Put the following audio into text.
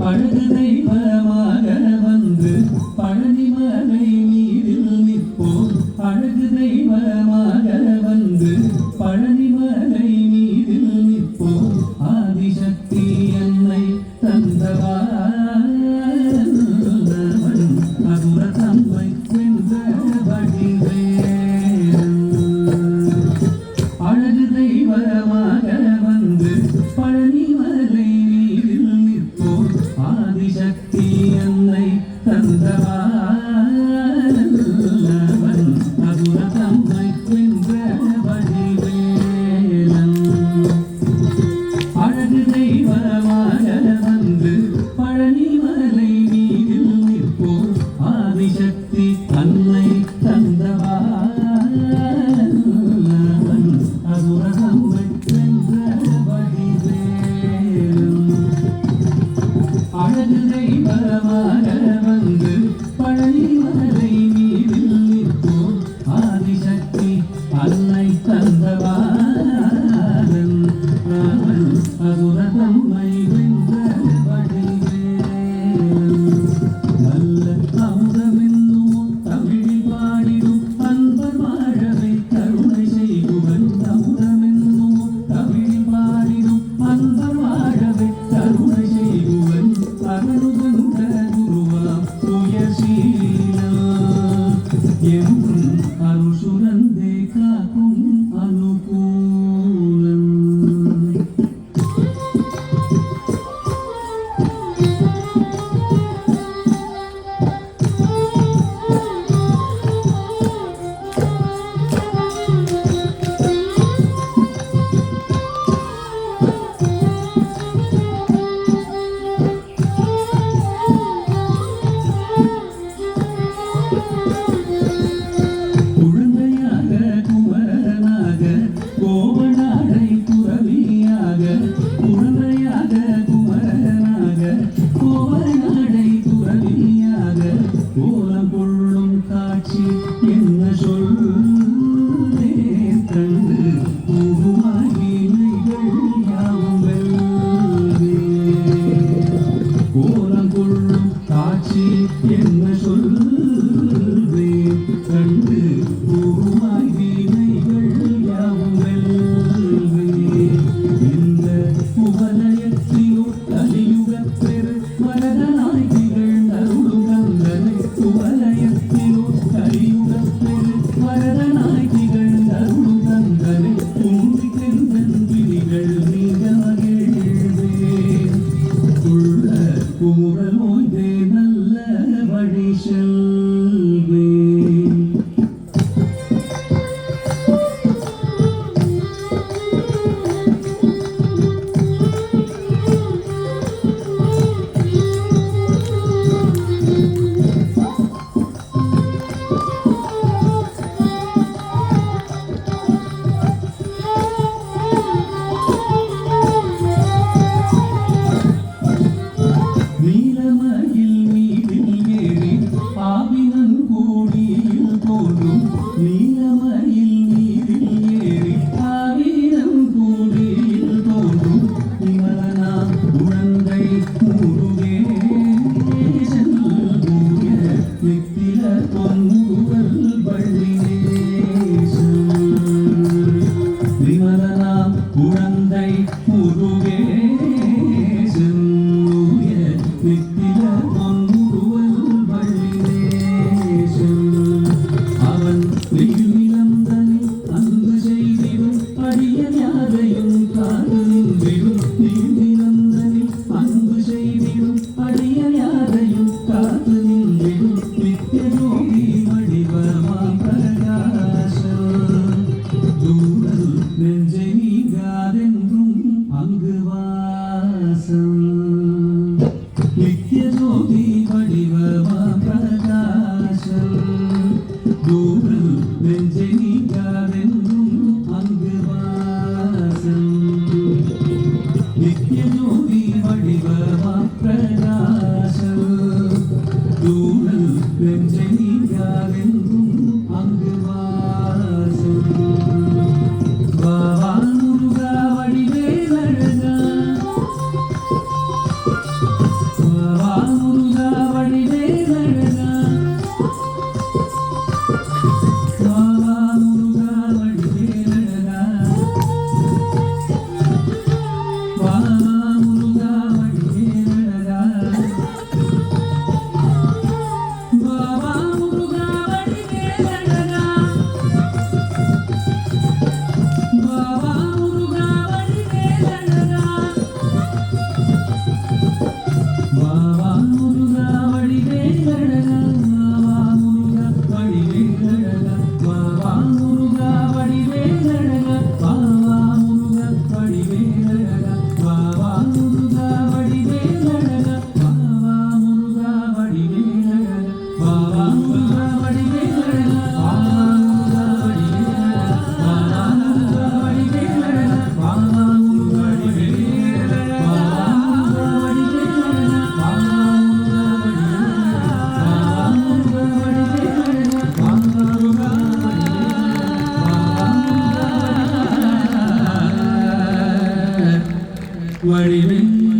அழகு தெய்வமாக வந்து பழனிமலை மீதில் நிற்போம். அழகு தெய்வமாக வந்து பழனிமலை மீதில் நிற்போம். ஆதிசக்தி என்னை தந்தவான் அசுர தம்மை வென்ற வடிவேலன். அழகு தெய்வமாக வந்து பழனிமலை மீதில் நிற்போம். ஆதிசக்தி என்னை தந்தவான் அசுர தம்மை வென்ற வடிவேலன். அழகு தெய்வமாக வந்து பழனிமலை மீதில் நிற்போம். ஆதிசக்தி அன்னை தந்தவான் அசுர தம்மை வென்ற வடிவேலன். அழகு தெய்வமாக வந்து பழனிமலை மீதில் நிற்போம். ஆதிசக்தி அன்னை தந்தவான் அசுர தம்மை வென்ற வடிவேலன். நல்ல அமுதமென்னும் தமிழில் பாடிடும் அன்பர் வாழவை கருணை செய்குவன். அமுதமென்னும் தமிழில் பாடிடும் அன்பர் வாழவை கருணை செய்குவன். அருள்வந்த குருவாம் துயர்சீலம் எம் அருள் சுரந்தே காக்கும் அனுகூலம். குழந்தையாக குமரனாக கோவனாடை துறவியாக. குழந்தையாக குமரனாக கோவனாடை துறவியாக. கோலம் கொள்ளும் காட்சி என்ன சொல்லே கண்டு பூமாகி நெய்கள் யாவும் வெல்வே. கோலம் கொள்ளும் காட்சி என்ன சொல்வே கண்டு பூமாகி நெய்கள் யாவும் வெல்வே. இந்த உபலயத்திலோ கலியுகப் பெரு வரதனாய் திகழ்ந்த அருளுகந்தனை. உபலயத்திலோ கலியுகப் பெரு வரதனாய் திகழ்ந்த அருளுகந்தனை. குன்றி சென்றன் விழிகள் நீங்க மகிழ்வேன். உள்ள குமுறல் ஓய்ந்தே நல்ல வழி செல்வேன். நீலமயில் மீதில் ஏறி ஆவினன் கூடியில் தோன்றும். நீலமயில் மீதில் ஏறி ஆவினன் கூடியில் தோன்றும். விமலனா குழந்தை முருகேசன் ஊய நித்தில பொன்முருகல் வள்ளினேசன். விமலனா குழந்தை முருகேசன் ஊய நித்தில பொன்முருகல் வள்ளினேசன். அவன் வெயிலிழந்தனை அன்பு செய்திடும் அடியன் யாரையும் காது நின்றிடும். நீந்திழந்தனை அன்பு செய்திடும் அடியன் யாரையும் காது நின்றிடும். நித்திய ஜோதி வடிவமாம் பிரகாசம் தூரல் நெஞ்சை நீங்காதென்றும் அங்கு வாசம். நித்திய ஜோதி வடிவமாம் பிரகாசம் தூரல் நெஞ்சை நீங்காதென்றும் அங்கு வாசம். நித்திய ஜோதி வடிவமாம் பிரகாசம் தூரல் நெஞ்சை நீங்காதென்றும் அங்கு வாசம். வாவா முருகா வடிவேலழகா. வடிவெங்கும்